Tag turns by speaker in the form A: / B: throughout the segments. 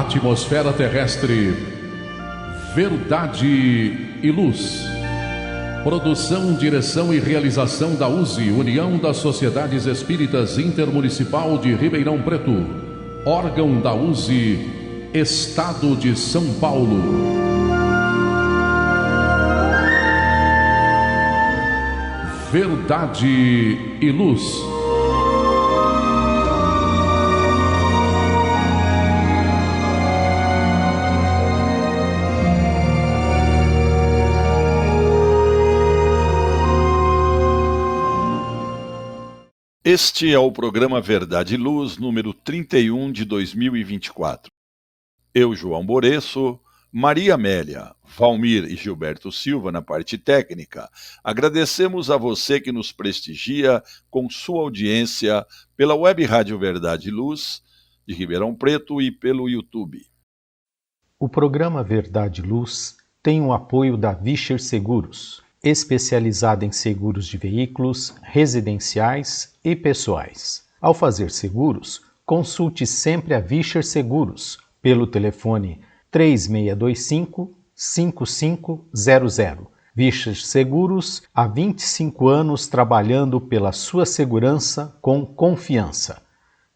A: atmosfera terrestre, Verdade e Luz. Produção, direção e realização da USE, União das Sociedades Espíritas Intermunicipal de Ribeirão Preto. Órgão da USE, Estado de São Paulo. Verdade e Luz.
B: Este é o programa Verdade e Luz, número 31 de 2024. Eu, João Boreço, Maria Amélia, Valmir e Gilberto Silva na parte técnica, agradecemos a você que nos prestigia com sua audiência pela Web Rádio Verdade e Luz, de Ribeirão Preto e pelo YouTube.
C: O programa Verdade e Luz tem o apoio da Vischer Seguros, especializada em seguros de veículos, residenciais e pessoais. Ao fazer seguros, consulte sempre a Vischer Seguros pelo telefone 3625-5500. Vischer Seguros, há 25 anos trabalhando pela sua segurança com confiança.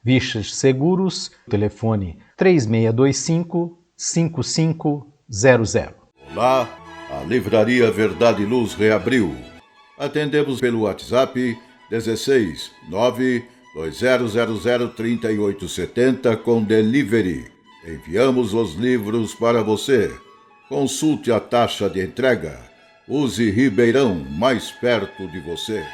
C: Vischer Seguros, telefone 3625-5500.
D: Olá, a Livraria Verdade e Luz reabriu. Atendemos pelo WhatsApp 16 92000 3870 com delivery. Enviamos os livros para você. Consulte a taxa de entrega. Use Ribeirão, mais perto de você.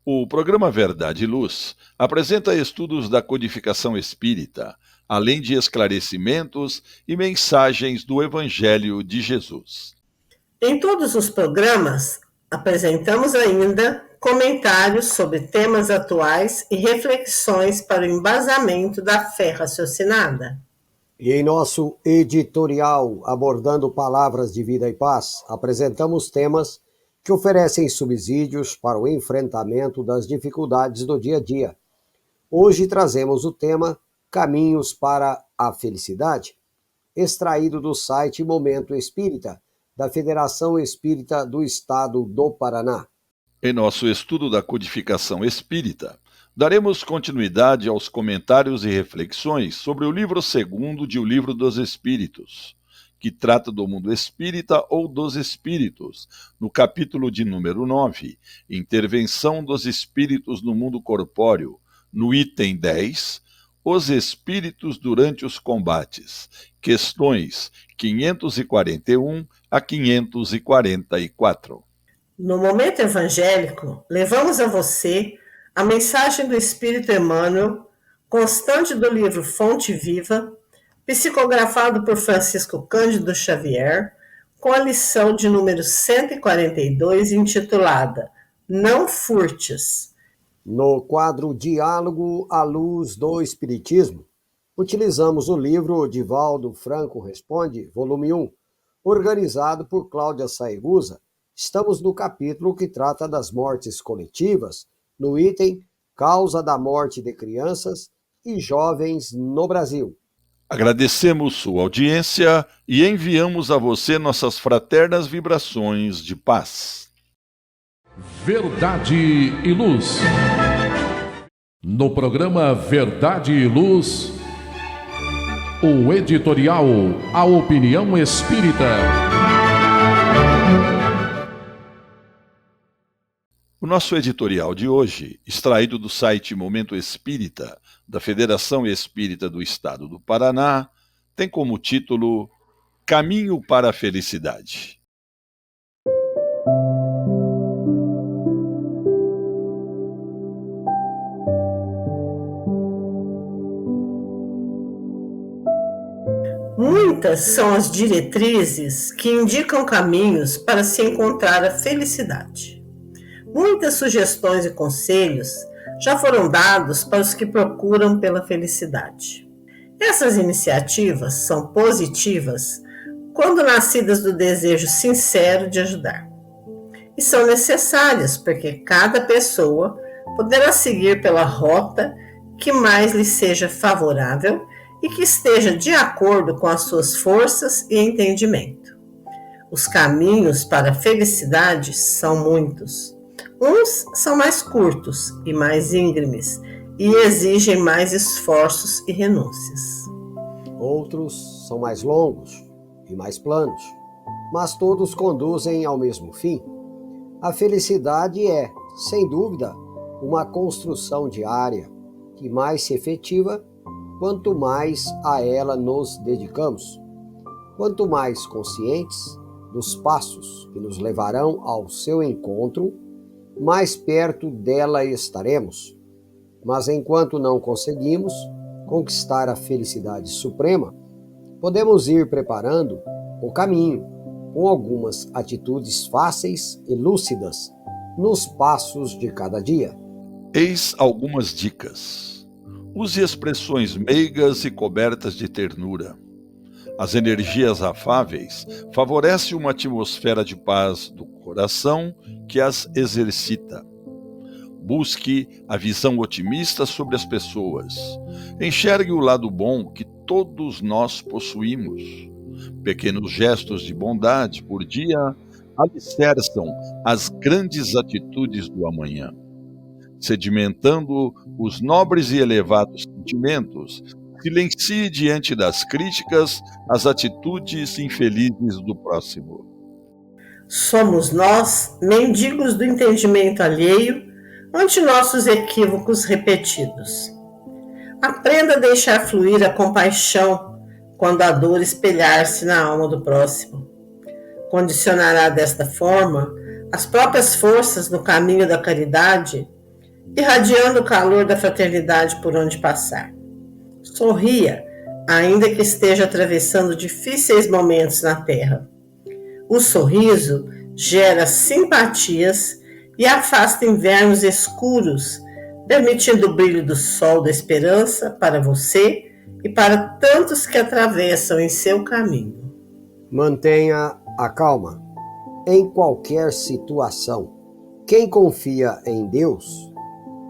B: O programa Verdade e Luz apresenta estudos da codificação espírita, além de esclarecimentos e mensagens do Evangelho de Jesus.
E: Em todos os programas, apresentamos ainda comentários sobre temas atuais e reflexões para o embasamento da fé raciocinada.
F: E em nosso editorial, abordando palavras de vida e paz, apresentamos temas que oferecem subsídios para o enfrentamento das dificuldades do dia a dia. Hoje trazemos o tema Caminhos para a Felicidade, extraído do site Momento Espírita, da Federação Espírita do Estado do Paraná.
B: Em nosso estudo da codificação espírita, daremos continuidade aos comentários e reflexões sobre o livro segundo de O Livro dos Espíritos, que trata do mundo espírita ou dos espíritos, no capítulo de número 9, Intervenção dos Espíritos no Mundo Corpóreo, no item 10, Os Espíritos durante os Combates, questões 541 a 544.
E: No Momento Evangélico, levamos a você a mensagem do Espírito Emmanuel, constante do livro Fonte Viva, psicografado por Francisco Cândido Xavier, com a lição de número 142, intitulada Não Furtes.
F: No quadro Diálogo à Luz do Espiritismo, utilizamos o livro Divaldo Franco Responde, volume 1, organizado por Cláudia Saegusa. Estamos no capítulo que trata das mortes coletivas, no item Causa da Morte de Crianças e Jovens no Brasil.
B: Agradecemos sua audiência e enviamos a você nossas fraternas vibrações de paz.
A: Verdade e Luz. No programa Verdade e Luz, o editorial A Opinião Espírita.
B: O nosso editorial de hoje, extraído do site Momento Espírita, da Federação Espírita do Estado do Paraná, tem como título Caminho para a Felicidade.
E: Muitas são as diretrizes que indicam caminhos para se encontrar a felicidade. Muitas sugestões e conselhos já foram dados para os que procuram pela felicidade. Essas iniciativas são positivas quando nascidas do desejo sincero de ajudar. E são necessárias porque cada pessoa poderá seguir pela rota que mais lhe seja favorável e que esteja de acordo com as suas forças e entendimento. Os caminhos para a felicidade são muitos. Uns são mais curtos e mais íngremes e exigem mais esforços e renúncias.
F: Outros são mais longos e mais planos, mas todos conduzem ao mesmo fim. A felicidade é, sem dúvida, uma construção diária que mais se efetiva quanto mais a ela nos dedicamos, quanto mais conscientes dos passos que nos levarão ao seu encontro, mais perto dela estaremos. Mas enquanto não conseguimos conquistar a felicidade suprema, podemos ir preparando o caminho com algumas atitudes fáceis e lúcidas nos passos de cada dia.
B: Eis algumas dicas. Use expressões meigas e cobertas de ternura. As energias afáveis favorecem uma atmosfera de paz do coração que as exercita. Busque a visão otimista sobre as pessoas. Enxergue o lado bom que todos nós possuímos. Pequenos gestos de bondade por dia alicerçam as grandes atitudes do amanhã. Sedimentando os nobres e elevados sentimentos, silencie diante das críticas as atitudes infelizes do próximo.
E: Somos nós, mendigos do entendimento alheio, ante nossos equívocos repetidos. Aprenda a deixar fluir a compaixão quando a dor espelhar-se na alma do próximo. Condicionará desta forma as próprias forças no caminho da caridade, irradiando o calor da fraternidade por onde passar. Sorria, ainda que esteja atravessando difíceis momentos na Terra. O sorriso gera simpatias e afasta invernos escuros, permitindo o brilho do sol da esperança para você e para tantos que atravessam em seu caminho.
F: Mantenha a calma em qualquer situação. Quem confia em Deus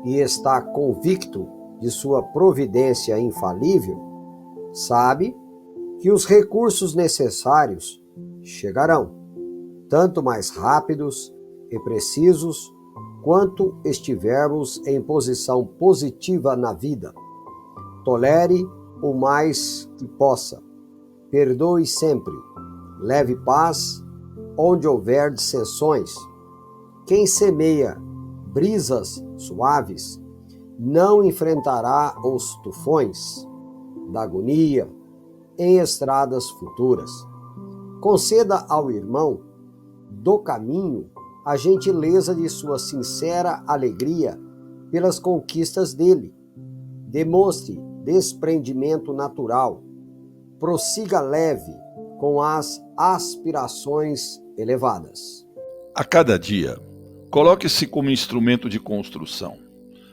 F: e está convicto de sua providência infalível, sabe que os recursos necessários chegarão, tanto mais rápidos e precisos quanto estivermos em posição positiva na vida. Tolere o mais que possa, perdoe sempre, leve paz onde houver dissensões. Quem semeia brisas suaves não enfrentará os tufões da agonia em estradas futuras. Conceda ao irmão do caminho a gentileza de sua sincera alegria pelas conquistas dele. Demonstre desprendimento natural. Prossiga leve com as aspirações elevadas.
B: A cada dia, coloque-se como instrumento de construção,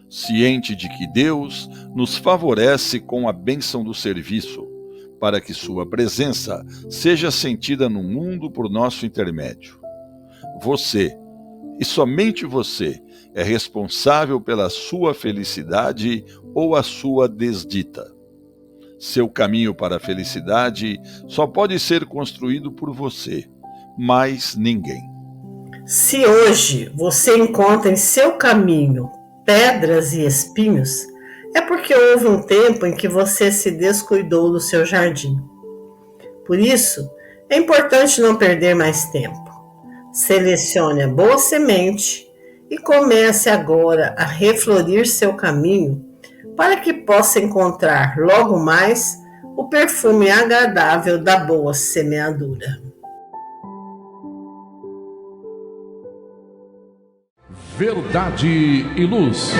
B: ciente de que Deus nos favorece com a bênção do serviço, para que sua presença seja sentida no mundo por nosso intermédio. Você, e somente você, é responsável pela sua felicidade ou a sua desdita. Seu caminho para a felicidade só pode ser construído por você, mais ninguém.
E: Se hoje você encontra em seu caminho pedras e espinhos, é porque houve um tempo em que você se descuidou do seu jardim. Por isso, é importante não perder mais tempo. Selecione a boa semente e comece agora a reflorir seu caminho para que possa encontrar logo mais o perfume agradável da boa semeadura.
A: Verdade e Luz.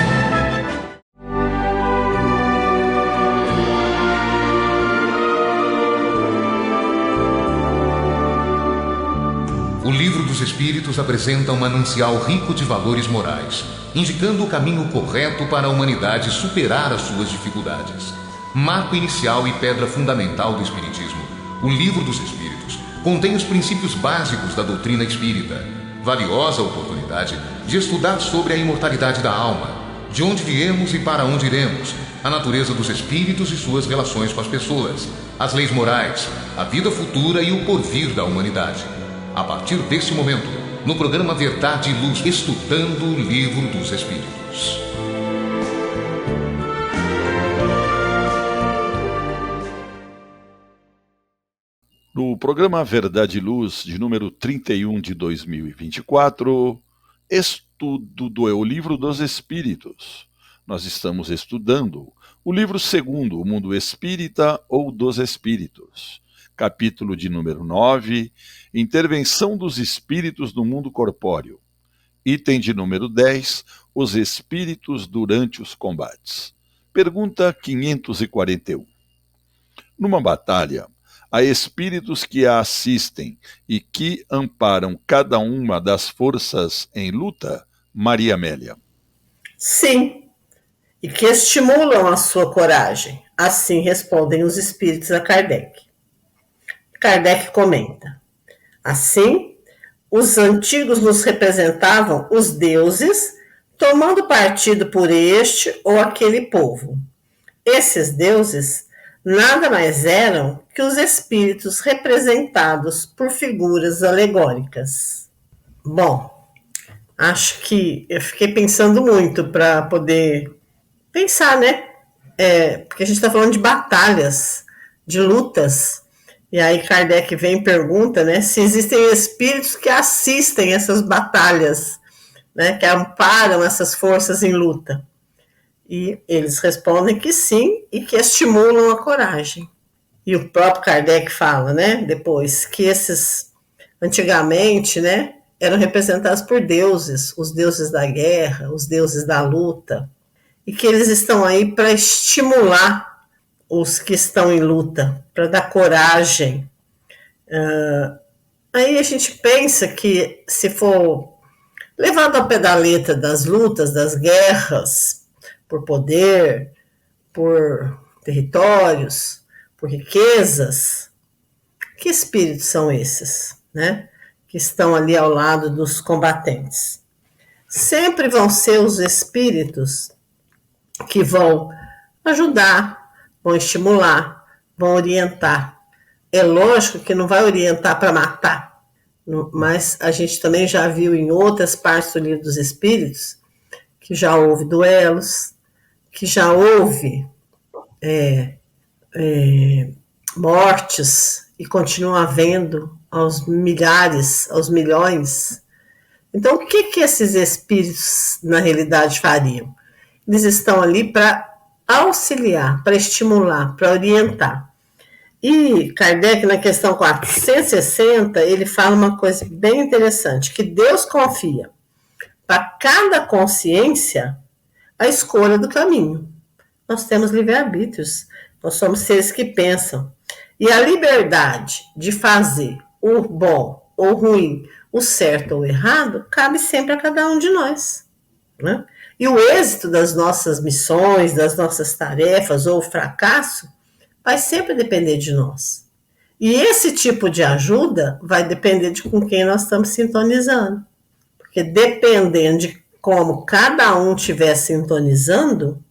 G: O Livro dos Espíritos apresenta um manancial rico de valores morais, indicando o caminho correto para a humanidade superar as suas dificuldades. Marco inicial e pedra fundamental do Espiritismo, o Livro dos Espíritos contém os princípios básicos da doutrina espírita, valiosa oportunidade de estudar sobre a imortalidade da alma, de onde viemos e para onde iremos, a natureza dos espíritos e suas relações com as pessoas, as leis morais, a vida futura e o porvir da humanidade. A partir desse momento, no programa Verdade e Luz, estudando o Livro dos Espíritos.
B: No programa Verdade e Luz, de número 31 de 2024, estudo do Livro dos Espíritos. Nós estamos estudando o livro segundo, O Mundo Espírita ou dos Espíritos. Capítulo de número 9, Intervenção dos Espíritos no Mundo Corpóreo. Item de número 10, Os Espíritos durante os combates. Pergunta 541. Numa batalha, há espíritos que a assistem e que amparam cada uma das forças em luta? Maria Amélia.
E: Sim, e que estimulam a sua coragem. Assim respondem os espíritos a Kardec. Kardec comenta: assim, os antigos nos representavam os deuses, tomando partido por este ou aquele povo. Esses deuses nada mais eram que os espíritos representados por figuras alegóricas. Bom, acho que eu fiquei pensando muito para poder pensar, né? Porque a gente está falando de batalhas, de lutas. E aí Kardec vem e pergunta, né, se existem espíritos que assistem essas batalhas, né, que amparam essas forças em luta. E eles respondem que sim e que estimulam a coragem. E o próprio Kardec fala, né, depois, que esses, antigamente, né, eram representados por deuses, os deuses da guerra, os deuses da luta, e que eles estão aí para estimular os que estão em luta, para dar coragem. Aí a gente pensa que, se for levado ao pé da letra das lutas, das guerras, por poder, por territórios, por riquezas, que espíritos são esses, né? Que estão ali ao lado dos combatentes? Sempre vão ser os espíritos que vão ajudar, vão estimular, vão orientar. É lógico que não vai orientar para matar, mas a gente também já viu em outras partes do Livro dos Espíritos que já houve duelos, que já houve mortes e continua havendo aos milhares, aos milhões. Então, o que esses espíritos, na realidade, fariam? Eles estão ali para auxiliar, para estimular, para orientar. E Kardec, na questão 460, ele fala uma coisa bem interessante, que Deus confia para cada consciência a escolha do caminho. Nós temos livre-arbítrios, nós somos seres que pensam. E a liberdade de fazer o bom ou o ruim, o certo ou o errado, cabe sempre a cada um de nós, né? E o êxito das nossas missões, das nossas tarefas ou o fracasso vai sempre depender de nós. E esse tipo de ajuda vai depender de com quem nós estamos sintonizando. Porque dependendo de como cada um estiver sintonizando,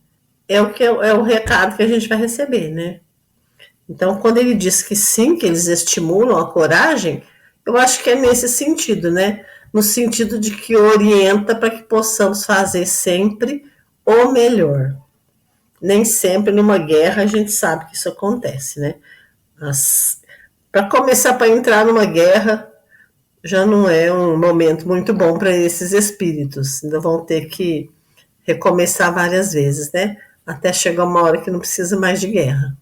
E: é o recado que a gente vai receber, né? Então, quando ele diz que sim, que eles estimulam a coragem, eu acho que é nesse sentido, né? No sentido de que orienta para que possamos fazer sempre o melhor. Nem sempre numa guerra a gente sabe que isso acontece, né? Para começar, para entrar numa guerra, já não é um momento muito bom para esses espíritos. Ainda vão ter que recomeçar várias vezes, né? Até chegar uma hora que não precisa mais de guerra.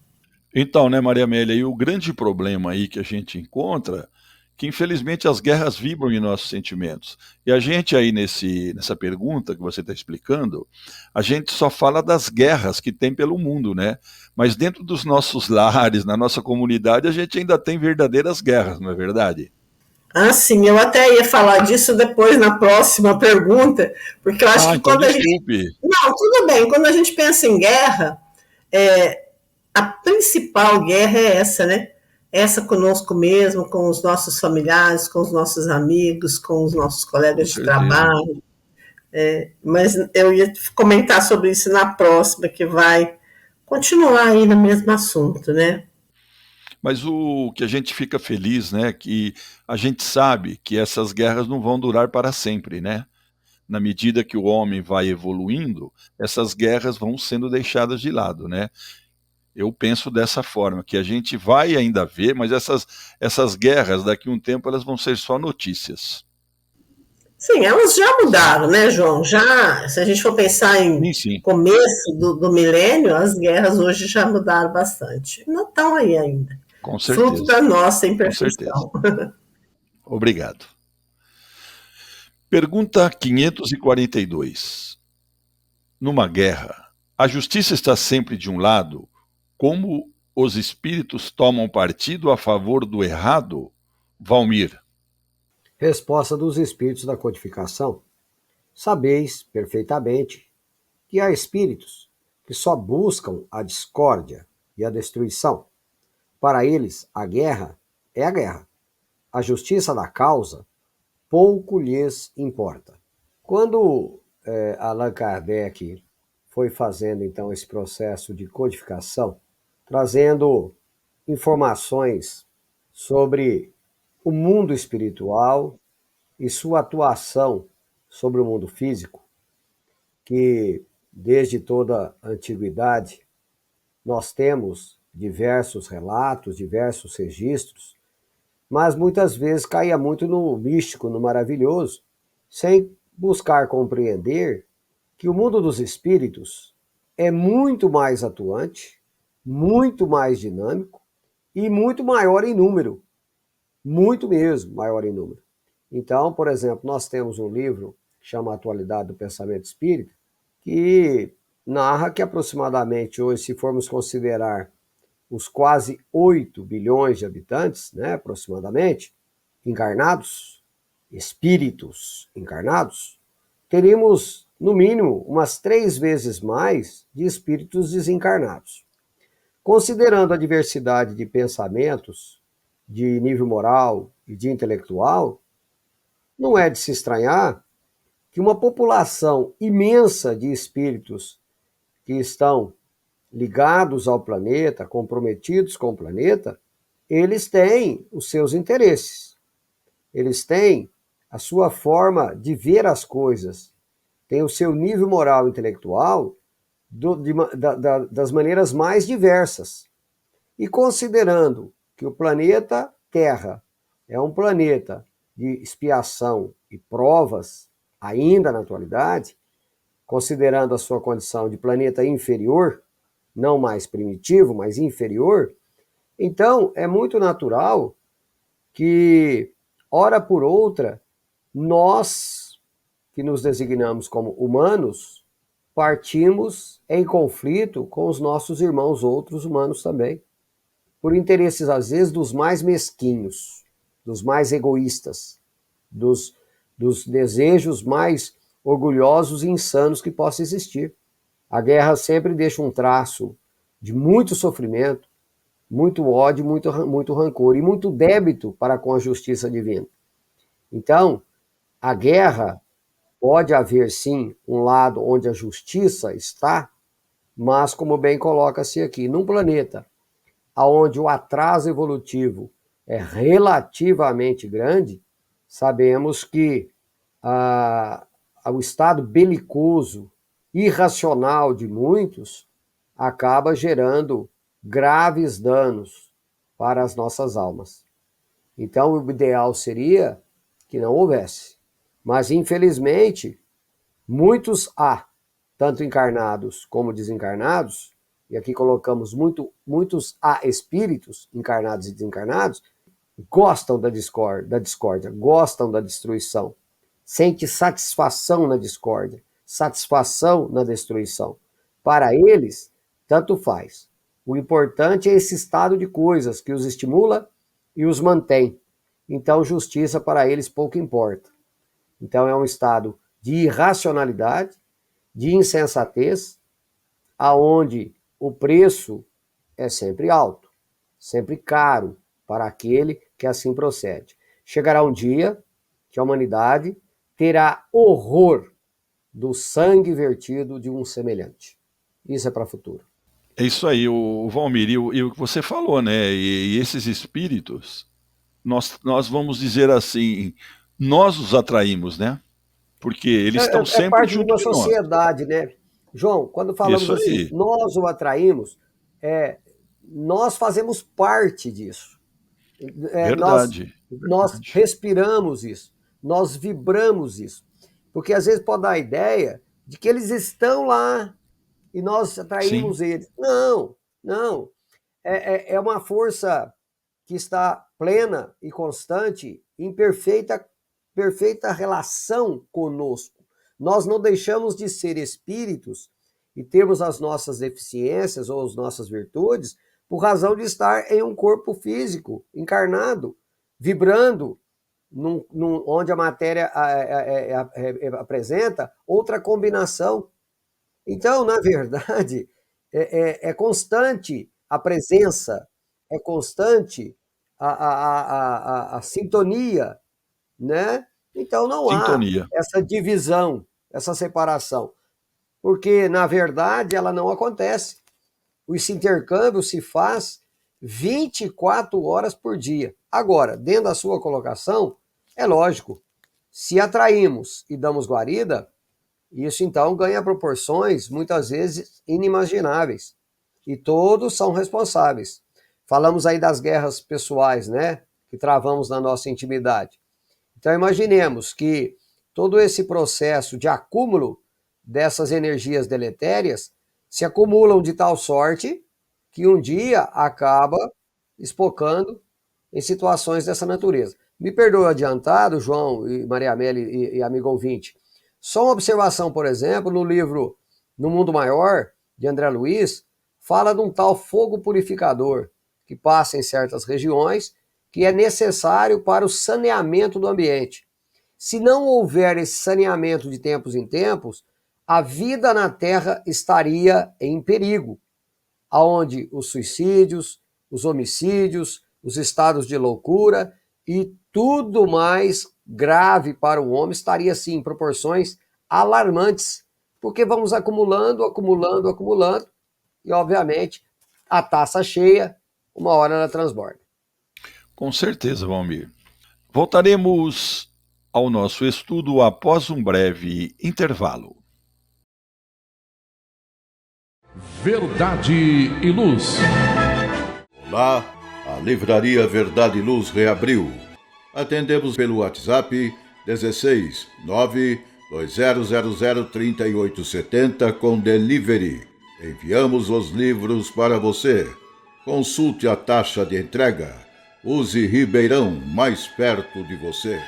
B: Então, né, Maria Amélia, e o grande problema aí que a gente encontra, que infelizmente as guerras vibram em nossos sentimentos. E a gente aí nessa pergunta que você está explicando, a gente só fala das guerras que tem pelo mundo, né? Mas dentro dos nossos lares, na nossa comunidade, a gente ainda tem verdadeiras guerras, não é verdade?
E: Ah, sim, eu até ia falar disso depois na próxima pergunta, porque eu acho que
B: então
E: quando
B: desculpe.
E: a gente... Não, tudo bem, quando a gente pensa em guerra, a principal guerra é essa, né? Essa conosco mesmo, com os nossos familiares, com os nossos amigos, com os nossos colegas de trabalho. Mas eu ia comentar sobre isso na próxima, que vai continuar aí no mesmo assunto, né?
B: Mas o que a gente fica feliz, né, que a gente sabe que essas guerras não vão durar para sempre, né? Na medida que o homem vai evoluindo, essas guerras vão sendo deixadas de lado, né? Eu penso dessa forma, que a gente vai ainda ver, mas essas guerras, daqui a um tempo, elas vão ser só notícias.
E: Sim, elas já mudaram, né, João? Já, se a gente for pensar em
B: Sim, sim,
E: começo do milênio, as guerras hoje já mudaram bastante. Não estão aí ainda.
B: com
E: Fruto
B: certeza,
E: da nossa
B: com certeza.
E: imperfeição.
B: Obrigado. Pergunta 542. Numa guerra, a justiça está sempre de um lado? Como os espíritos tomam partido a favor do errado? Valmir.
F: Resposta dos espíritos da codificação. Sabeis perfeitamente que há espíritos que só buscam a discórdia e a destruição. Para eles, a guerra é a guerra. A justiça da causa pouco lhes importa. Quando Allan Kardec foi fazendo então esse processo de codificação, trazendo informações sobre o mundo espiritual e sua atuação sobre o mundo físico, que desde toda a antiguidade nós temos diversos relatos, diversos registros, mas muitas vezes caía muito no místico, no maravilhoso, sem buscar compreender que o mundo dos espíritos é muito mais atuante, muito mais dinâmico e muito maior em número, muito mesmo maior em número. Então, por exemplo, nós temos um livro que chama Atualidade do Pensamento Espírita, que narra que aproximadamente hoje, se formos considerar os quase 8 bilhões de habitantes, né, aproximadamente, encarnados, espíritos encarnados, teríamos, no mínimo, umas 3 vezes mais de espíritos desencarnados. Considerando a diversidade de pensamentos, de nível moral e de intelectual, não é de se estranhar que uma população imensa de espíritos que estão ligados ao planeta, comprometidos com o planeta, eles têm os seus interesses, eles têm a sua forma de ver as coisas, têm o seu nível moral e intelectual das maneiras mais diversas. E considerando que o planeta Terra é um planeta de expiação e provas, ainda na atualidade, considerando a sua condição de planeta inferior, não mais primitivo, mas inferior, então é muito natural que, hora por outra, nós, que nos designamos como humanos, partimos em conflito com os nossos irmãos outros humanos também, por interesses, às vezes, dos mais mesquinhos, dos mais egoístas, dos desejos mais orgulhosos e insanos que possa existir. A guerra sempre deixa um traço de muito sofrimento, muito ódio, muito rancor e muito débito para com a justiça divina. Então, a guerra pode haver, sim, um lado onde a justiça está, mas, como bem coloca-se aqui, num planeta onde o atraso evolutivo é relativamente grande, sabemos que o estado belicoso, irracional de muitos, acaba gerando graves danos para as nossas almas. Então, o ideal seria que não houvesse. Mas, infelizmente, muitos há, tanto encarnados como desencarnados, e aqui colocamos muitos há espíritos, encarnados e desencarnados, gostam da discórdia, gostam da destruição, sente satisfação na discórdia, satisfação na destruição. Para eles, tanto faz. O importante é esse estado de coisas que os estimula e os mantém. Então, justiça para eles pouco importa. Então, é um estado de irracionalidade, de insensatez, aonde o preço é sempre alto, sempre caro para aquele que assim procede. Chegará um dia que a humanidade terá horror do sangue vertido de um semelhante. Isso é para o futuro.
B: É isso aí, o Valmir, e o que você falou, né? E esses espíritos, nós vamos dizer assim, nós os atraímos, né? Porque eles estão
F: É
B: sempre
F: parte de
B: junto
F: uma
B: de nós.
F: sociedade, né? João, quando falamos
B: Isso
F: assim,
B: aí.
F: nós o atraímos, nós fazemos parte disso. Nós,
B: Verdade.
F: nós respiramos isso, nós vibramos isso. Porque às vezes pode dar a ideia de que eles estão lá e nós atraímos
B: Sim,
F: eles. Não, não. É uma força que está plena e constante, em perfeita relação conosco. Nós não deixamos de ser espíritos e termos as nossas deficiências ou as nossas virtudes por razão de estar em um corpo físico, encarnado, vibrando, onde a matéria apresenta outra combinação. Então, na verdade, é constante a presença, é constante a sintonia, né? Então não há
B: sintonia.
F: essa divisão, essa separação, porque na verdade ela não acontece. Esse intercâmbio se faz 24 horas por dia. Agora, dentro da sua colocação, é lógico, se atraímos e damos guarida, isso então ganha proporções muitas vezes inimagináveis. E todos são responsáveis. Falamos aí das guerras pessoais, né? Que travamos na nossa intimidade. Então imaginemos que todo esse processo de acúmulo dessas energias deletérias se acumulam de tal sorte que um dia acaba espocando em situações dessa natureza. Me perdoe adiantado, João e Maria Amélia e amigo ouvinte. Só uma observação, por exemplo, no livro No Mundo Maior, de André Luiz, fala de um tal fogo purificador que passa em certas regiões, que é necessário para o saneamento do ambiente. Se não houver esse saneamento de tempos em tempos, a vida na Terra estaria em perigo, aonde os suicídios, os homicídios, os estados de loucura e tudo mais grave para o homem estaria assim em proporções alarmantes, porque vamos acumulando e obviamente a taça cheia, uma hora ela transborda.
B: Com certeza, Valmir. Voltaremos ao nosso estudo após um breve intervalo.
A: Verdade e Luz.
D: Olá, a Livraria Verdade e Luz reabriu. Atendemos pelo WhatsApp 16 92000 3870 com delivery. Enviamos os livros para você. Consulte a taxa de entrega. Use Ribeirão, mais perto de você.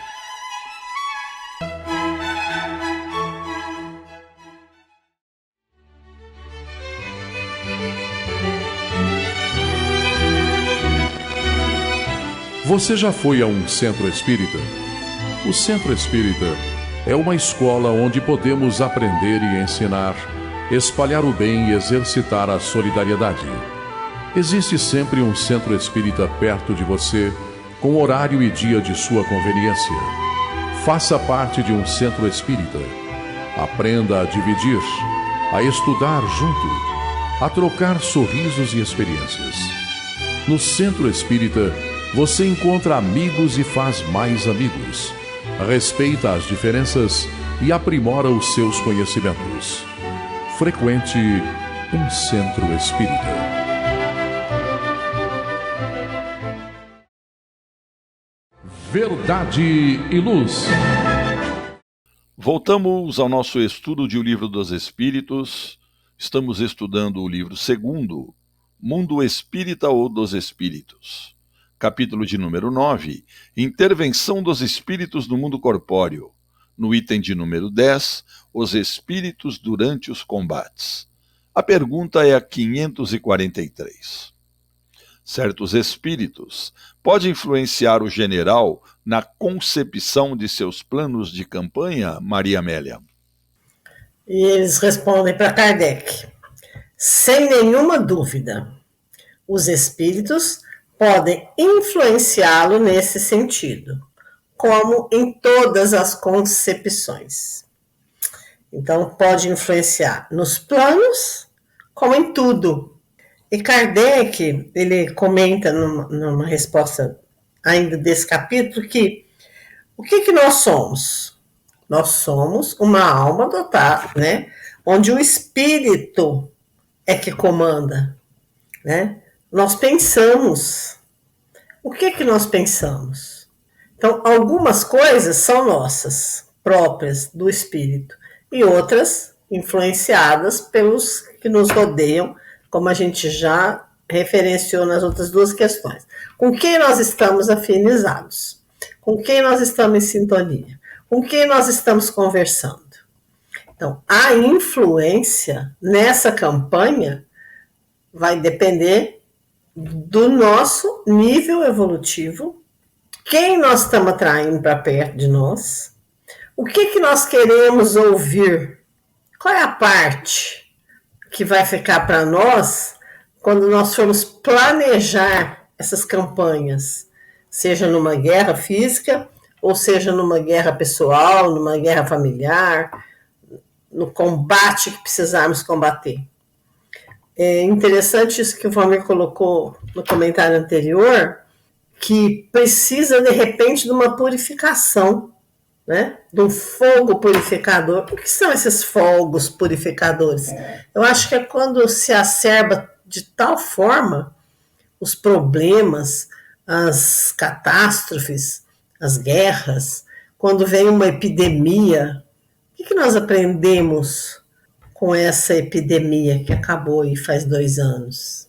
A: Você já foi a um centro espírita? O centro espírita é uma escola onde podemos aprender e ensinar, espalhar o bem e exercitar a solidariedade. Existe sempre um centro espírita perto de você, com horário e dia de sua conveniência. Faça parte de um centro espírita. Aprenda a dividir, a estudar junto, a trocar sorrisos e experiências. No centro espírita, você encontra amigos e faz mais amigos. Respeita as diferenças e aprimora os seus conhecimentos. Frequente um centro espírita. Verdade e Luz.
B: Voltamos ao nosso estudo de O Livro dos Espíritos. Estamos estudando o livro 2º, Mundo Espírita ou dos Espíritos. Capítulo de número 9, Intervenção dos Espíritos no Mundo Corpóreo. No item de número 10, Os Espíritos durante os Combates. A pergunta é a 543. Certos espíritos podem influenciar o general na concepção de seus planos de campanha, Maria Amélia?
E: E eles respondem para Kardec: sem nenhuma dúvida, os espíritos podem influenciá-lo nesse sentido, como em todas as concepções. Então, pode influenciar nos planos, como em tudo. E Kardec, ele comenta numa resposta ainda desse capítulo que o que nós somos? Nós somos uma alma dotada, né? Onde o espírito é que comanda, né? Nós pensamos. O que nós pensamos? Então, algumas coisas são nossas, próprias do espírito, e outras influenciadas pelos que nos rodeiam, como a gente já referenciou nas outras duas questões. Com quem nós estamos afinizados? Com quem nós estamos em sintonia? Com quem nós estamos conversando? Então, a influência nessa campanha vai depender do nosso nível evolutivo, quem nós estamos atraindo para perto de nós, o que nós queremos ouvir, qual é a parte que vai ficar para nós quando nós formos planejar essas campanhas, seja numa guerra física, ou seja numa guerra pessoal, numa guerra familiar, no combate que precisarmos combater. É interessante isso que o Valmir colocou no comentário anterior, que precisa, de repente, de uma purificação, né? De um fogo purificador. O que são esses fogos purificadores? Eu acho que é quando se acerba de tal forma os problemas, as catástrofes, as guerras, quando vem uma epidemia. O que nós aprendemos com essa epidemia que acabou aí faz 2 anos?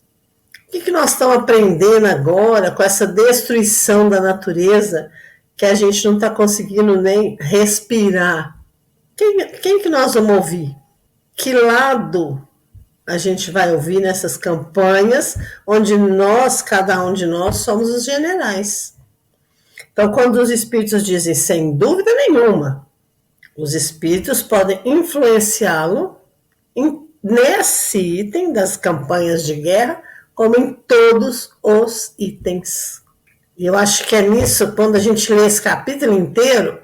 E: O que nós estamos aprendendo agora com essa destruição da natureza que a gente não está conseguindo nem respirar? Quem que nós vamos ouvir? Que lado a gente vai ouvir nessas campanhas onde nós, cada um de nós, somos os generais? Então, quando os espíritos dizem sem dúvida nenhuma, os espíritos podem influenciá-lo nesse item das campanhas de guerra, como em todos os itens. E eu acho que é nisso, quando a gente lê esse capítulo inteiro,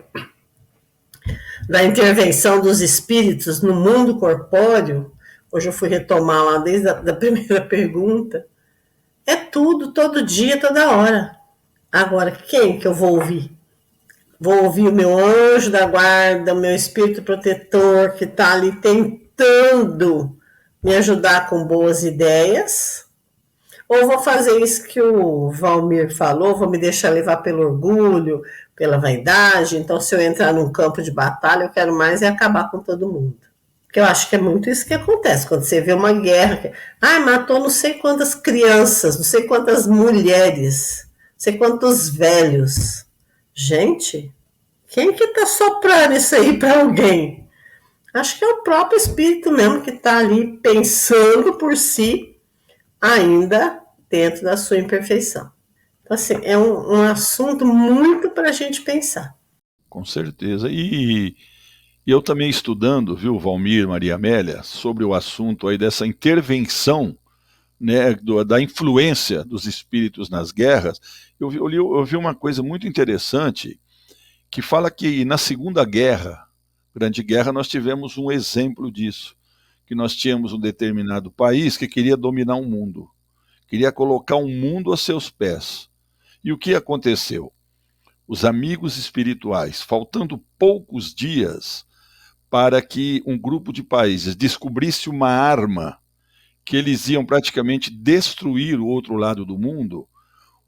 E: da intervenção dos espíritos no mundo corpóreo, hoje eu fui retomar lá desde a primeira pergunta, é tudo, todo dia, toda hora. Agora, quem que eu vou ouvir? Vou ouvir o meu anjo da guarda, o meu espírito protetor, que está ali tentando me ajudar com boas ideias? Ou vou fazer isso que o Valmir falou, vou me deixar levar pelo orgulho, pela vaidade, então se eu entrar num campo de batalha, eu quero mais é acabar com todo mundo. Porque eu acho que é muito isso que acontece, quando você vê uma guerra, matou não sei quantas crianças, não sei quantas mulheres, não sei quantos velhos. Gente, quem que tá soprando isso aí para alguém? Acho que é o próprio espírito mesmo que está ali pensando por si, ainda dentro da sua imperfeição. Então, assim, é um assunto muito para a gente pensar.
B: Com certeza. E eu também estudando, viu, Valmir, Maria Amélia, sobre o assunto aí dessa intervenção, né, da influência dos espíritos nas guerras, eu vi uma coisa muito interessante, que fala que na Segunda Guerra, Grande Guerra, nós tivemos um exemplo disso, que nós tínhamos um determinado país que queria dominar o mundo, queria colocar o mundo a seus pés. E o que aconteceu? Os amigos espirituais, faltando poucos dias para que um grupo de países descobrisse uma arma que eles iam praticamente destruir o outro lado do mundo,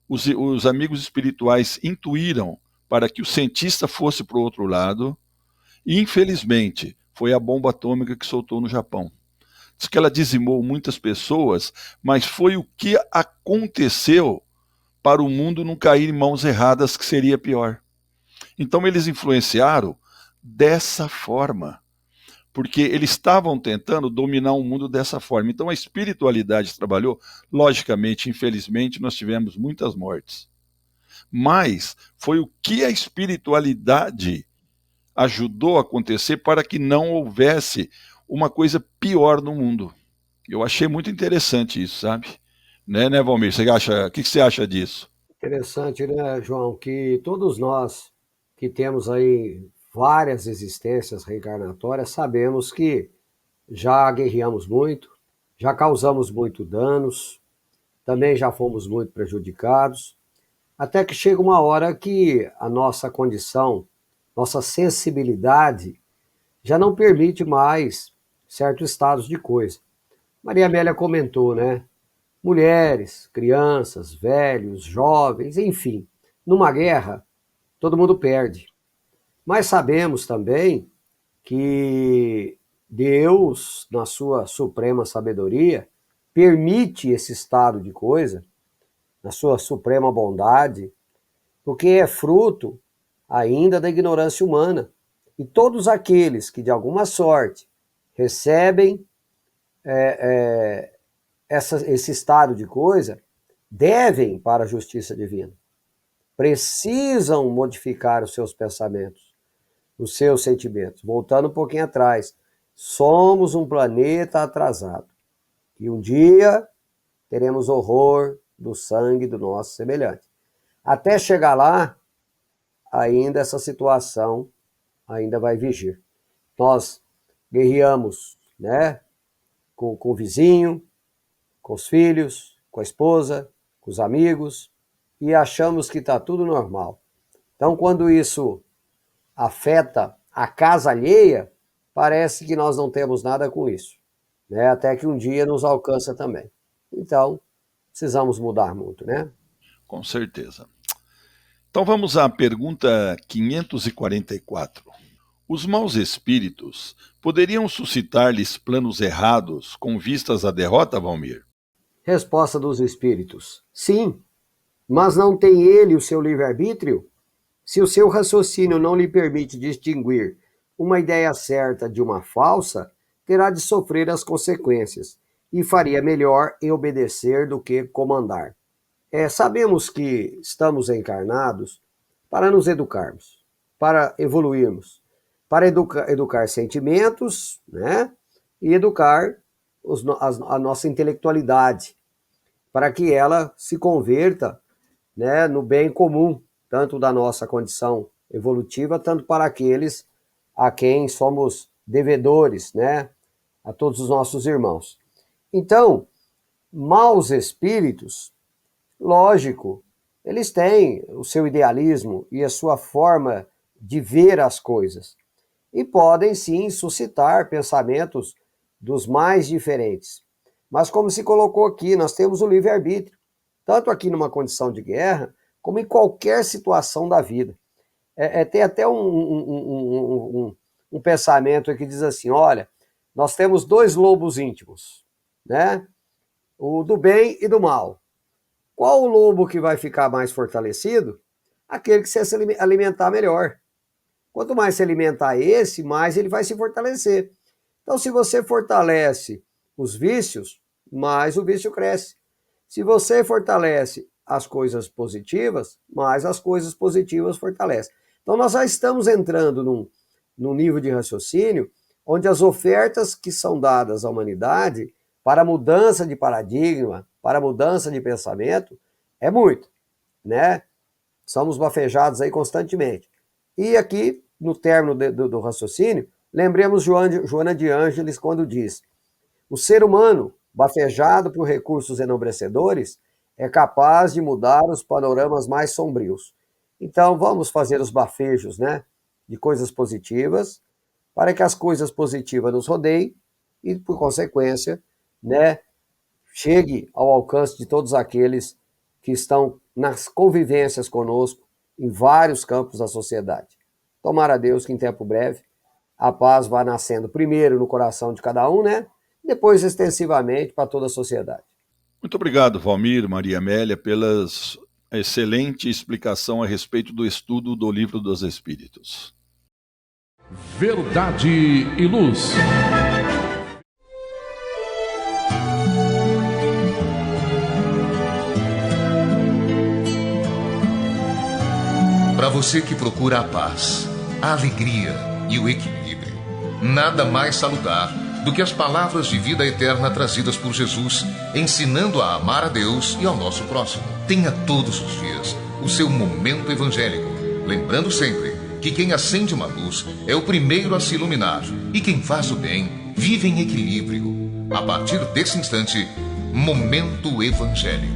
B: os amigos espirituais intuíram para que o cientista fosse para o outro lado, e infelizmente foi a bomba atômica que soltou no Japão. Diz que ela dizimou muitas pessoas, mas foi o que aconteceu para o mundo não cair em mãos erradas, que seria pior. Então eles influenciaram dessa forma, porque eles estavam tentando dominar o mundo dessa forma. Então a espiritualidade trabalhou, logicamente, infelizmente, nós tivemos muitas mortes. Mas foi o que a espiritualidade ajudou a acontecer para que não houvesse uma coisa pior no mundo. Eu achei muito interessante isso, sabe? Né, Valmir? O que você acha disso?
F: Interessante, né, João, que todos nós que temos aí várias existências reencarnatórias, sabemos que já guerreamos muito, já causamos muito danos, também já fomos muito prejudicados, até que chega uma hora que a nossa condição, nossa sensibilidade, já não permite mais certos estados de coisa. Maria Amélia comentou, né? Mulheres, crianças, velhos, jovens, enfim, numa guerra, todo mundo perde. Mas sabemos também que Deus, na sua suprema sabedoria, permite esse estado de coisa, na sua suprema bondade, porque é fruto ainda da ignorância humana. E todos aqueles que, de alguma sorte, recebem esse estado de coisa, devem para a justiça divina. Precisam modificar os seus pensamentos, os seus sentimentos. Voltando um pouquinho atrás, somos um planeta atrasado. E um dia teremos horror do sangue do nosso semelhante. Até chegar lá, ainda essa situação ainda vai vigir. Nós guerreamos, né, com o vizinho, com os filhos, com a esposa, com os amigos, e achamos que está tudo normal. Então, quando isso afeta a casa alheia, parece que nós não temos nada com isso, né? Até que um dia nos alcança também. Então, precisamos mudar muito, né?
B: Com certeza. Então vamos à pergunta 544. Os maus espíritos poderiam suscitar-lhes planos errados com vistas à derrota, Valmir?
F: Resposta dos espíritos: sim, mas não tem ele o seu livre-arbítrio? Se o seu raciocínio não lhe permite distinguir uma ideia certa de uma falsa, terá de sofrer as consequências, e faria melhor em obedecer do que comandar. Sabemos que estamos encarnados para nos educarmos, para evoluirmos, para educar sentimentos, né? E educar a nossa intelectualidade, para que ela se converta, né, no bem comum, tanto da nossa condição evolutiva, tanto para aqueles a quem somos devedores, né, a todos os nossos irmãos. Então, maus espíritos, lógico, eles têm o seu idealismo e a sua forma de ver as coisas, e podem sim suscitar pensamentos dos mais diferentes. Mas como se colocou aqui, nós temos o livre-arbítrio, tanto aqui numa condição de guerra, como em qualquer situação da vida. Tem até um pensamento que diz assim, olha, nós temos dois lobos íntimos, né? O do bem e do mal. Qual o lobo que vai ficar mais fortalecido? Aquele que se alimentar melhor. Quanto mais se alimentar esse, mais ele vai se fortalecer. Então, se você fortalece os vícios, mais o vício cresce. Se você fortalece as coisas positivas, mais as coisas positivas fortalecem. Então, nós já estamos entrando num nível de raciocínio onde as ofertas que são dadas à humanidade para mudança de paradigma, para mudança de pensamento, é muito, né? Somos bafejados aí constantemente. E aqui, no término do raciocínio, lembremos Joana de Ângeles quando diz: o ser humano, bafejado por recursos enobrecedores, é capaz de mudar os panoramas mais sombrios. Então, vamos fazer os bafejos, né, de coisas positivas, para que as coisas positivas nos rodeiem e, por consequência, né, chegue ao alcance de todos aqueles que estão nas convivências conosco em vários campos da sociedade. Tomara a Deus que em tempo breve a paz vá nascendo primeiro no coração de cada um, né? Depois extensivamente para toda a sociedade.
B: Muito obrigado, Valmir, Maria Amélia, pela excelente explicação a respeito do estudo do Livro dos Espíritos.
A: Verdade e Luz.
G: Para você que procura a paz, a alegria e o equilíbrio, nada mais salutar do que as palavras de vida eterna trazidas por Jesus, ensinando a amar a Deus e ao nosso próximo. Tenha todos os dias o seu momento evangélico, lembrando sempre que quem acende uma luz é o primeiro a se iluminar, e quem faz o bem vive em equilíbrio. A partir desse instante, Momento Evangélico.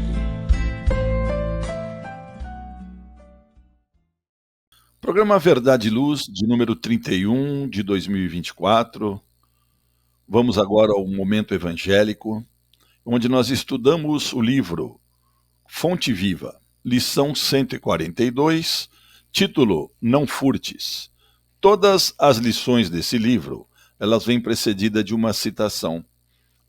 B: Programa Verdade e Luz, de número 31, de 2024. Vamos agora ao Momento Evangélico, onde nós estudamos o livro Fonte Viva, lição 142, título Não Furtes. Todas as lições desse livro, elas vêm precedidas de uma citação.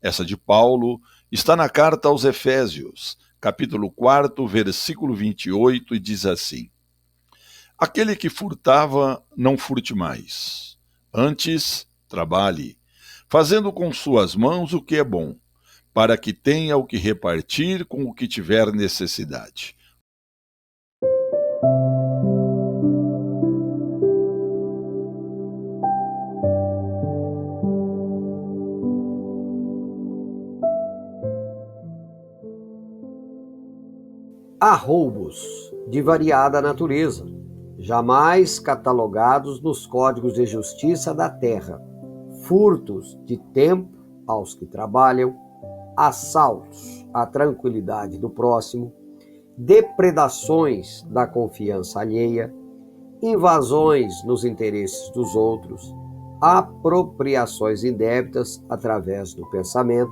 B: Essa de Paulo está na carta aos Efésios, capítulo 4, versículo 28, e diz assim: Aquele que furtava, não furte mais. Antes, trabalhe, fazendo com suas mãos o que é bom, para que tenha o que repartir com o que tiver necessidade.
F: Há roubos de variada natureza, jamais catalogados nos códigos de justiça da terra, furtos de tempo aos que trabalham, assaltos à tranquilidade do próximo, depredações da confiança alheia, invasões nos interesses dos outros, apropriações indébitas através do pensamento,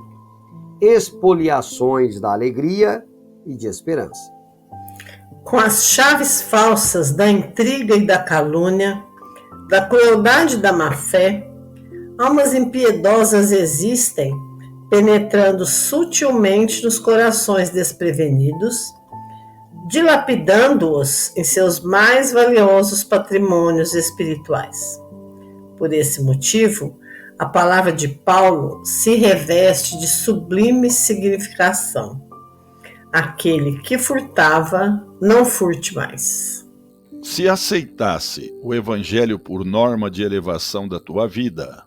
F: expoliações da alegria e de esperança.
E: Com as chaves falsas da intriga e da calúnia, da crueldade e da má-fé, almas impiedosas existem, penetrando sutilmente nos corações desprevenidos, dilapidando-os em seus mais valiosos patrimônios espirituais. Por esse motivo, a palavra de Paulo se reveste de sublime significação. Aquele que furtava, não furte mais.
B: Se aceitasse o Evangelho por norma de elevação da tua vida,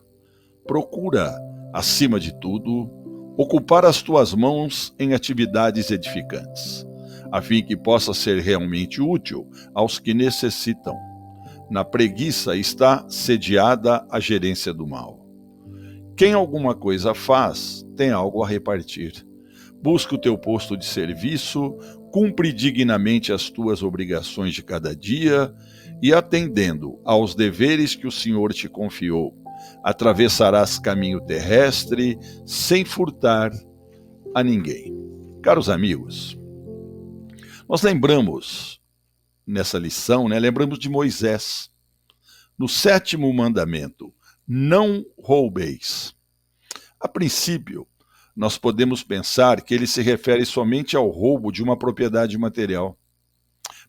B: procura, acima de tudo, ocupar as tuas mãos em atividades edificantes, a fim que possa ser realmente útil aos que necessitam. Na preguiça está sediada a gerência do mal. Quem alguma coisa faz, tem algo a repartir. Busca o teu posto de serviço, cumpre dignamente as tuas obrigações de cada dia e, atendendo aos deveres que o Senhor te confiou, atravessarás caminho terrestre sem furtar a ninguém. Caros amigos, nós lembramos nessa lição, lembramos de Moisés, no 7º mandamento: não roubeis. A princípio, nós podemos pensar que ele se refere somente ao roubo de uma propriedade material.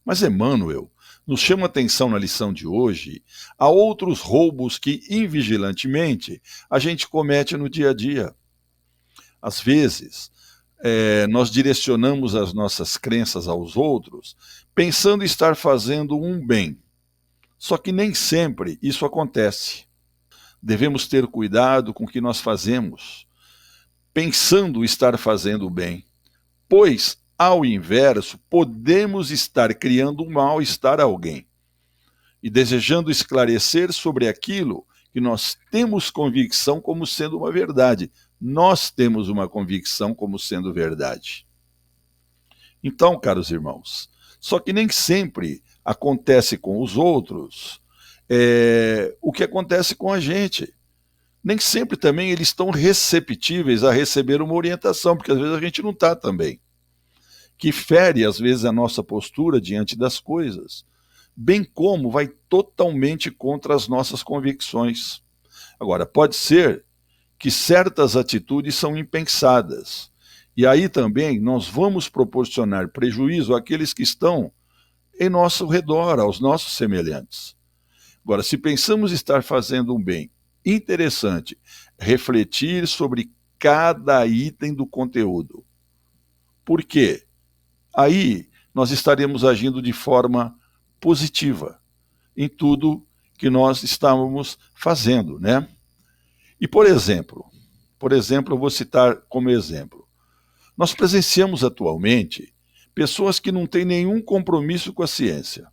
B: Mas Emmanuel nos chama atenção na lição de hoje a outros roubos que, invigilantemente, a gente comete no dia a dia. Às vezes, nós direcionamos as nossas crenças aos outros, pensando estar fazendo um bem. Só que nem sempre isso acontece. Devemos ter cuidado com o que nós fazemos, pensando estar fazendo o bem, pois, ao inverso, podemos estar criando um mal-estar a alguém e desejando esclarecer sobre aquilo que nós temos convicção como sendo uma verdade. Nós temos uma convicção como sendo verdade. Então, caros irmãos, só que nem sempre acontece com os outros o que acontece com a gente. Nem sempre também eles estão receptíveis a receber uma orientação, porque às vezes a gente não está também. Que fere, às vezes, a nossa postura diante das coisas, bem como vai totalmente contra as nossas convicções. Agora, pode ser que certas atitudes são impensadas, e aí também nós vamos proporcionar prejuízo àqueles que estão em nosso redor, aos nossos semelhantes. Agora, se pensamos estar fazendo um bem, interessante refletir sobre cada item do conteúdo. Por quê? Aí nós estaremos agindo de forma positiva em tudo que nós estávamos fazendo, E, por exemplo, eu vou citar como exemplo. Nós presenciamos atualmente pessoas que não têm nenhum compromisso com a ciência.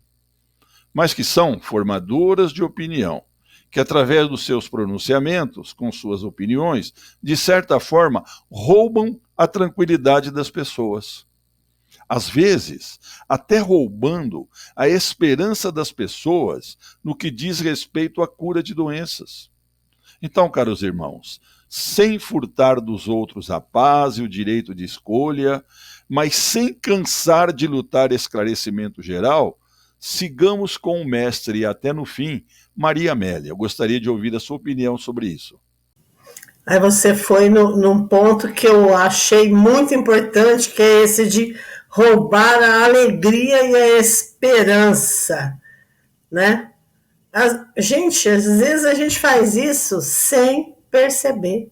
B: mas que são formadoras de opinião, que através dos seus pronunciamentos, com suas opiniões, de certa forma, roubam a tranquilidade das pessoas. Às vezes, até roubando a esperança das pessoas no que diz respeito à cura de doenças. Então, caros irmãos, sem furtar dos outros a paz e o direito de escolha, mas sem cansar de lutar esclarecimento geral, sigamos com o mestre e até no fim, Maria Amélia. Eu gostaria de ouvir a sua opinião sobre isso.
E: Aí você foi num ponto que eu achei muito importante, que é esse de roubar a alegria e a esperança, né? Gente, às vezes a gente faz isso sem perceber.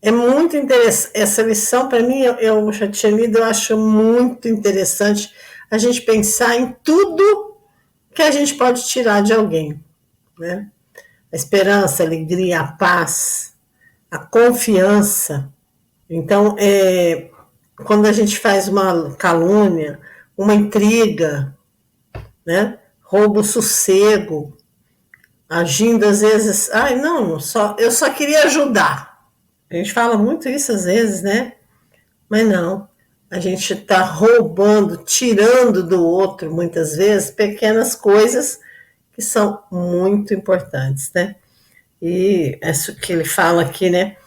E: É muito interessante. Essa lição, para mim, eu já tinha lido, eu acho muito interessante a gente pensar em tudo que a gente pode tirar de alguém, né? A esperança, a alegria, a paz, a confiança. Então, quando a gente faz uma calúnia, uma intriga, né? Rouba o sossego, agindo às vezes, eu só queria ajudar. A gente fala muito isso às vezes, né? Mas não, a gente está roubando, tirando do outro, muitas vezes, pequenas coisas que são muito importantes, né? E isso que ele fala aqui, né?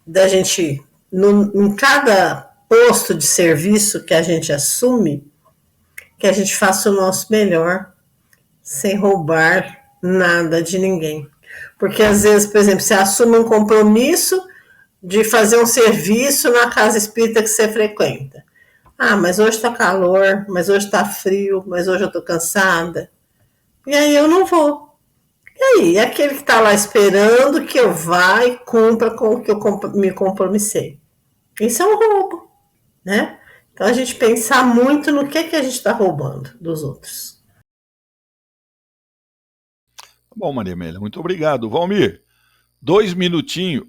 E: Da gente, em cada posto de serviço que a gente assume, que a gente faça o nosso melhor, sem roubar nada de ninguém. Porque às vezes, por exemplo, você assume um compromisso de fazer um serviço na casa espírita que você frequenta. Mas hoje está calor, mas hoje está frio, mas hoje eu estou cansada. E aí eu não vou. E aí, aquele que está lá esperando que eu vá e cumpra com o que eu me compromissei. Isso é um roubo, né? Então a gente pensar muito no que a gente está roubando dos outros.
B: Bom, Maria Amélia, muito obrigado. Valmir, 2 minutinhos,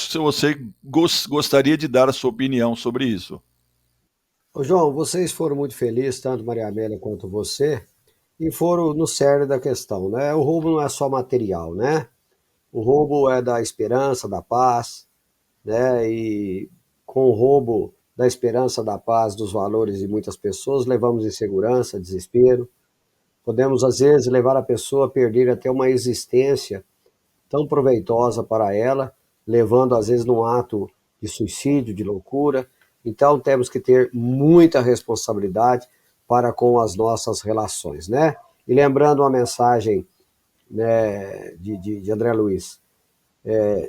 B: se você gostaria de dar a sua opinião sobre isso.
F: Ô, João, vocês foram muito felizes, tanto Maria Amélia quanto você, e foram no cerne da questão, né? O roubo não é só material, né? O roubo é da esperança, da paz, né? E com o roubo da esperança, da paz, dos valores de muitas pessoas, levamos insegurança, desespero. Podemos, às vezes, levar a pessoa a perder até uma existência tão proveitosa para ela, levando, às vezes, num ato de suicídio, de loucura. Então, temos que ter muita responsabilidade para com as nossas relações, né? E lembrando uma mensagem, né, de André Luiz,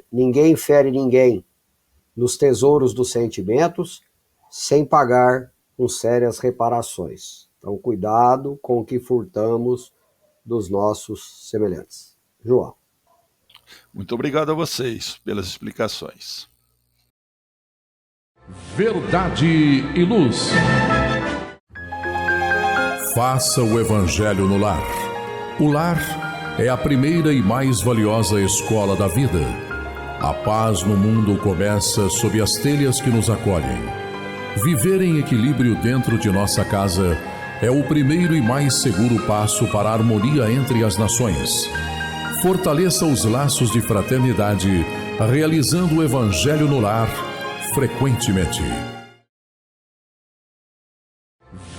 F: ninguém fere ninguém nos tesouros dos sentimentos sem pagar com sérias reparações. Então, cuidado com o que furtamos dos nossos semelhantes. João.
B: Muito obrigado a vocês pelas explicações.
A: Verdade e luz. Faça o Evangelho no lar. O lar é a primeira e mais valiosa escola da vida. A paz no mundo começa sob as telhas que nos acolhem. Viver em equilíbrio dentro de nossa casa é o primeiro e mais seguro passo para a harmonia entre as nações. Fortaleça os laços de fraternidade, realizando o Evangelho no lar frequentemente.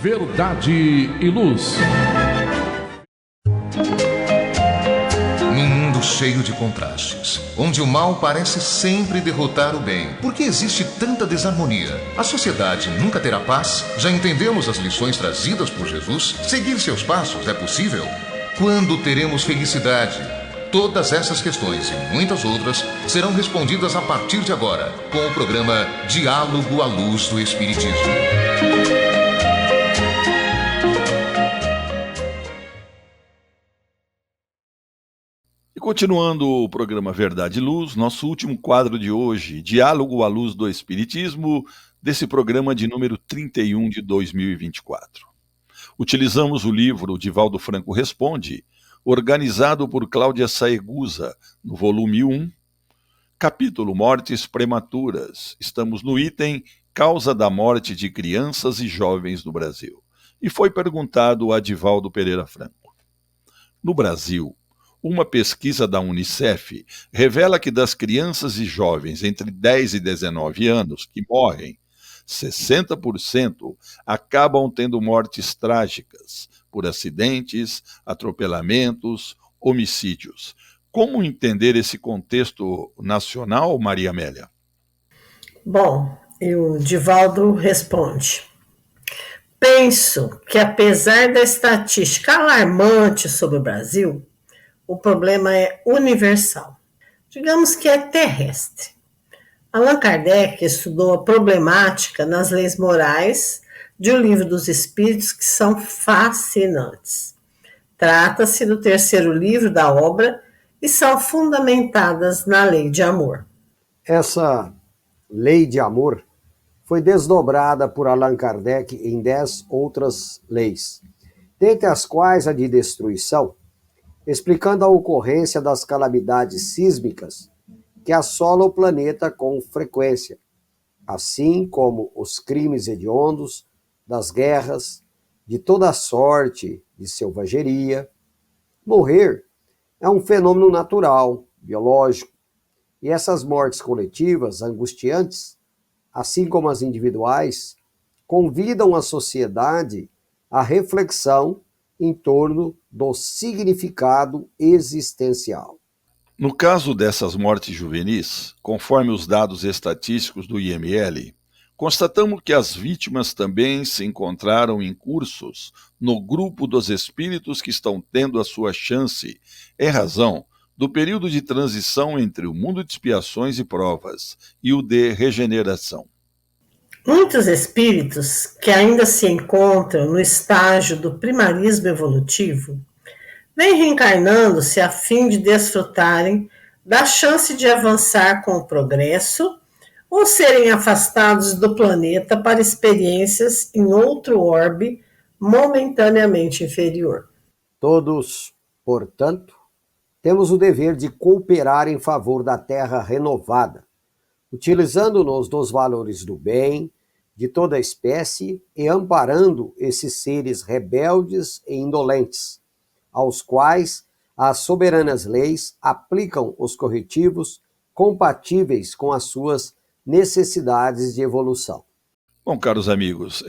A: Verdade e luz.
G: Num mundo cheio de contrastes, onde o mal parece sempre derrotar o bem, por que existe tanta desarmonia? A sociedade nunca terá paz? Já entendemos as lições trazidas por Jesus? Seguir seus passos é possível? Quando teremos felicidade? Todas essas questões e muitas outras serão respondidas a partir de agora, com o programa Diálogo à Luz do Espiritismo.
B: E continuando o programa Verdade e Luz, nosso último quadro de hoje, Diálogo à Luz do Espiritismo, desse programa de número 31 de 2024. Utilizamos o livro Divaldo Franco Responde, organizado por Cláudia Saegusa, no volume 1, capítulo Mortes Prematuras. Estamos no item Causa da Morte de Crianças e Jovens no Brasil. E foi perguntado a Divaldo Pereira Franco. No Brasil, uma pesquisa da Unicef revela que das crianças e jovens entre 10 e 19 anos que morrem, 60% acabam tendo mortes trágicas por acidentes, atropelamentos, homicídios. Como entender esse contexto nacional, Maria Amélia?
E: Bom, e o Divaldo responde: penso que, apesar da estatística alarmante sobre o Brasil, o problema é universal. Digamos que é terrestre. Allan Kardec estudou a problemática nas leis morais de O Livro dos Espíritos, que são fascinantes. Trata-se do terceiro livro da obra e são fundamentadas na lei de amor.
F: Essa lei de amor foi desdobrada por Allan Kardec em 10 outras leis, dentre as quais a de destruição, explicando a ocorrência das calamidades sísmicas que assolam o planeta com frequência, assim como os crimes hediondos, das guerras, de toda sorte de selvageria. Morrer é um fenômeno natural, biológico, e essas mortes coletivas, angustiantes, assim como as individuais, convidam a sociedade à reflexão em torno do significado existencial.
B: No caso dessas mortes juvenis, conforme os dados estatísticos do IML, constatamos que as vítimas também se encontraram incursos no grupo dos espíritos que estão tendo a sua chance, em razão do período de transição entre o mundo de expiações e provas e o de regeneração.
E: Muitos espíritos que ainda se encontram no estágio do primarismo evolutivo vêm reencarnando-se a fim de desfrutarem da chance de avançar com o progresso ou serem afastados do planeta para experiências em outro orbe momentaneamente inferior.
F: Todos, portanto, temos o dever de cooperar em favor da Terra renovada, utilizando-nos dos valores do bem, de toda a espécie e amparando esses seres rebeldes e indolentes, aos quais as soberanas leis aplicam os corretivos compatíveis com as suas necessidades de evolução.
B: Bom, caros amigos,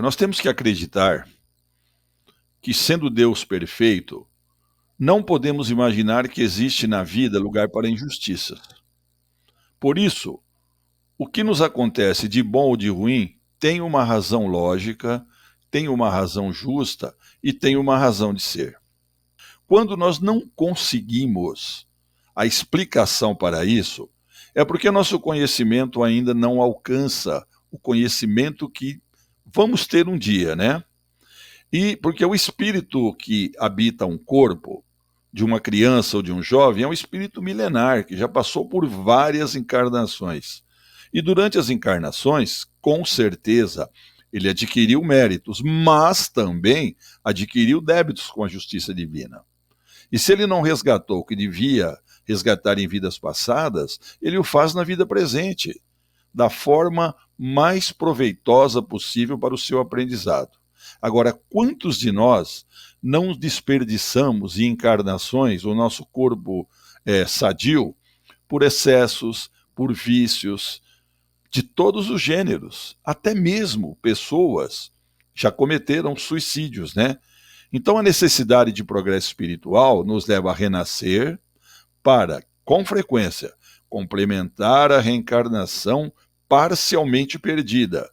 B: nós temos que acreditar que, sendo Deus perfeito, não podemos imaginar que existe na vida lugar para injustiças. Por isso, o que nos acontece de bom ou de ruim tem uma razão lógica, tem uma razão justa e tem uma razão de ser. Quando nós não conseguimos a explicação para isso, é porque nosso conhecimento ainda não alcança o conhecimento que vamos ter um dia, né? E porque o espírito que habita um corpo de uma criança ou de um jovem é um espírito milenar, que já passou por várias encarnações. E durante as encarnações, com certeza, ele adquiriu méritos, mas também adquiriu débitos com a justiça divina. E se ele não resgatou o que devia resgatar em vidas passadas, ele o faz na vida presente, da forma mais proveitosa possível para o seu aprendizado. Agora, quantos de nós não desperdiçamos em encarnações o nosso corpo sadio por excessos, por vícios, de todos os gêneros, até mesmo pessoas já cometeram suicídios, né? Então a necessidade de progresso espiritual nos leva a renascer para, com frequência, complementar a reencarnação parcialmente perdida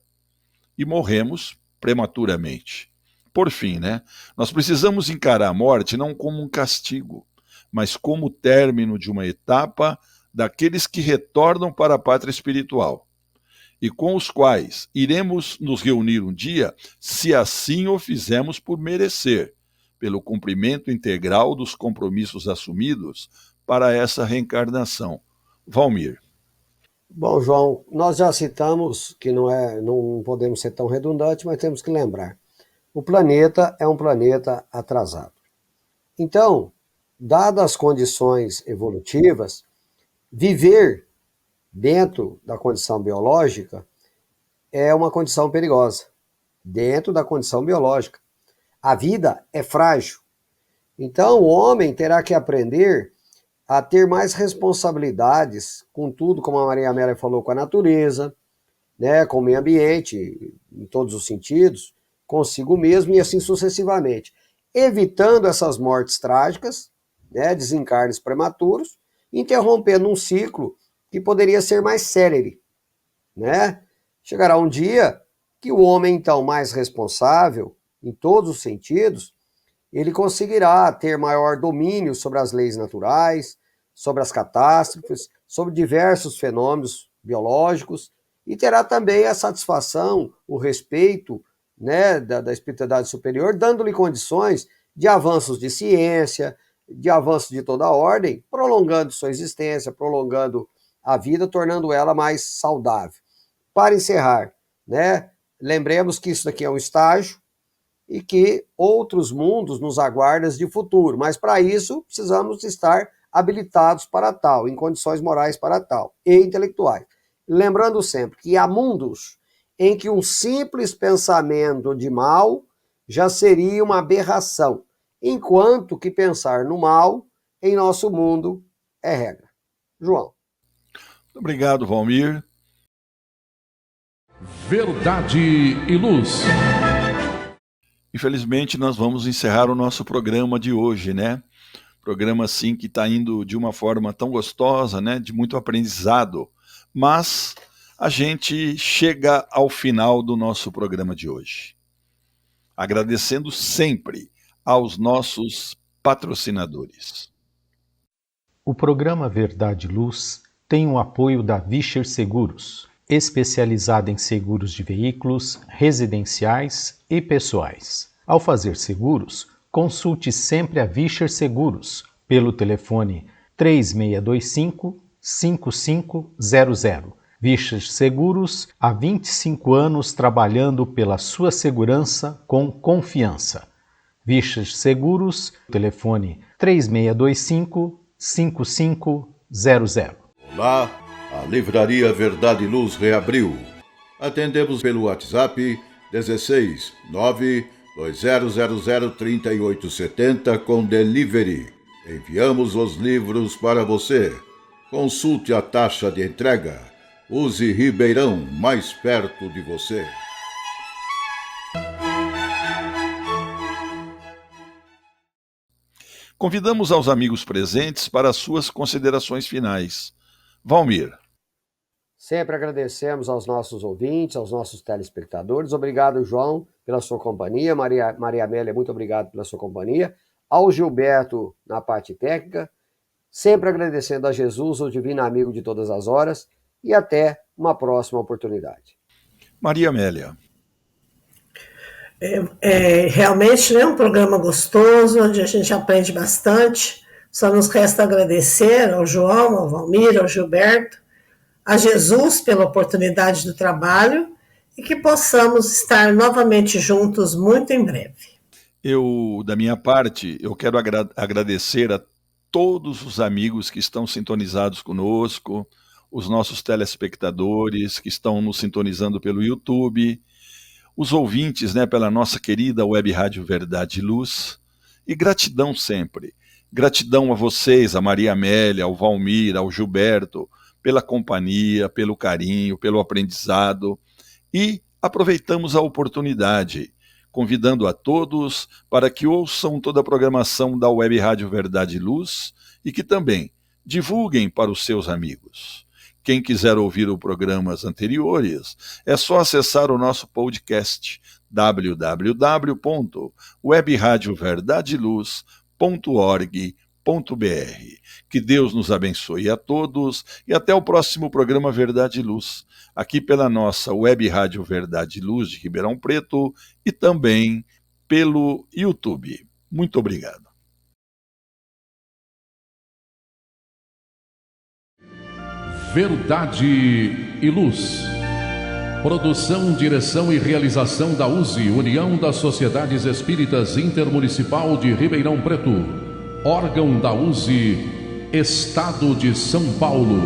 B: e morremos prematuramente. Por fim, né? Nós precisamos encarar a morte não como um castigo, mas como o término de uma etapa daqueles que retornam para a pátria espiritual, e com os quais iremos nos reunir um dia, se assim o fizermos por merecer, pelo cumprimento integral dos compromissos assumidos para essa reencarnação. Valmir.
F: Bom, João, nós já citamos que não podemos ser tão redundantes, mas temos que lembrar. O planeta é um planeta atrasado. Então, dadas as condições evolutivas, viver dentro da condição biológica é uma condição perigosa. dentro da condição biológica. A vida é frágil. Então, o homem terá que aprender a ter mais responsabilidades com tudo, como a Maria Amélia falou, com a natureza, né, com o meio ambiente, em todos os sentidos, consigo mesmo e assim sucessivamente. Evitando essas mortes trágicas, né, desencarnes prematuros, interrompendo um ciclo que poderia ser mais célere, né? Chegará um dia que o homem, então, mais responsável, em todos os sentidos, ele conseguirá ter maior domínio sobre as leis naturais, sobre as catástrofes, sobre diversos fenômenos biológicos, e terá também a satisfação, o respeito, né, da espiritualidade superior, dando-lhe condições de avanços de ciência, de avanços de toda a ordem, prolongando sua existência, prolongando a vida, tornando ela mais saudável. Para encerrar, né, lembremos que isso daqui é um estágio e que outros mundos nos aguardam de futuro, mas para isso precisamos estar habilitados para tal, em condições morais para tal, e intelectuais. Lembrando sempre que há mundos em que um simples pensamento de mal já seria uma aberração, enquanto que pensar no mal em nosso mundo é regra. João.
B: Muito obrigado, Valmir.
A: Verdade e Luz.
B: Infelizmente, nós vamos encerrar o nosso programa de hoje, né? Programa, assim, que está indo de uma forma tão gostosa, né? De muito aprendizado. Mas a gente chega ao final do nosso programa de hoje. Agradecendo sempre aos nossos patrocinadores.
C: O programa Verdade e Luz tem o apoio da Vischer Seguros, especializada em seguros de veículos, residenciais e pessoais. Ao fazer seguros, consulte sempre a Vischer Seguros pelo telefone 3625-5500. Vischer Seguros, há 25 anos trabalhando pela sua segurança com confiança. Vischer Seguros, telefone 3625-5500.
D: Olá, a Livraria Verdade e Luz reabriu. Atendemos pelo WhatsApp 16 920003870 com delivery. Enviamos os livros para você. Consulte a taxa de entrega. Use Ribeirão, mais perto de você.
B: Convidamos aos amigos presentes para as suas considerações finais. Valmir.
F: Sempre agradecemos aos nossos ouvintes, aos nossos telespectadores. Obrigado, João, pela sua companhia. Maria Amélia, muito obrigado pela sua companhia. Ao Gilberto, na parte técnica. Sempre agradecendo a Jesus, o divino amigo de todas as horas. E até uma próxima oportunidade.
B: Maria Amélia.
E: Realmente é um programa gostoso, onde a gente aprende bastante. Só nos resta agradecer ao João, ao Valmir, ao Gilberto, a Jesus pela oportunidade do trabalho e que possamos estar novamente juntos muito em breve.
B: Da minha parte, eu quero agradecer a todos os amigos que estão sintonizados conosco, os nossos telespectadores que estão nos sintonizando pelo YouTube, os ouvintes, né, pela nossa querida Web Rádio Verdade e Luz, e gratidão sempre. Gratidão a vocês, a Maria Amélia, ao Valmir, ao Gilberto, pela companhia, pelo carinho, pelo aprendizado. E aproveitamos a oportunidade, convidando a todos para que ouçam toda a programação da Web Rádio Verdade e Luz e que também divulguem para os seus amigos. Quem quiser ouvir os programas anteriores, é só acessar o nosso podcast www.webradioverdadeluz.org.br. Que Deus nos abençoe a todos e até o próximo programa Verdade e Luz, aqui pela nossa Web Rádio Verdade e Luz de Ribeirão Preto e também pelo YouTube. Muito obrigado.
A: Verdade e Luz. Produção, direção e realização da USE, União das Sociedades Espíritas Intermunicipal de Ribeirão Preto. Órgão da USE, Estado de São Paulo.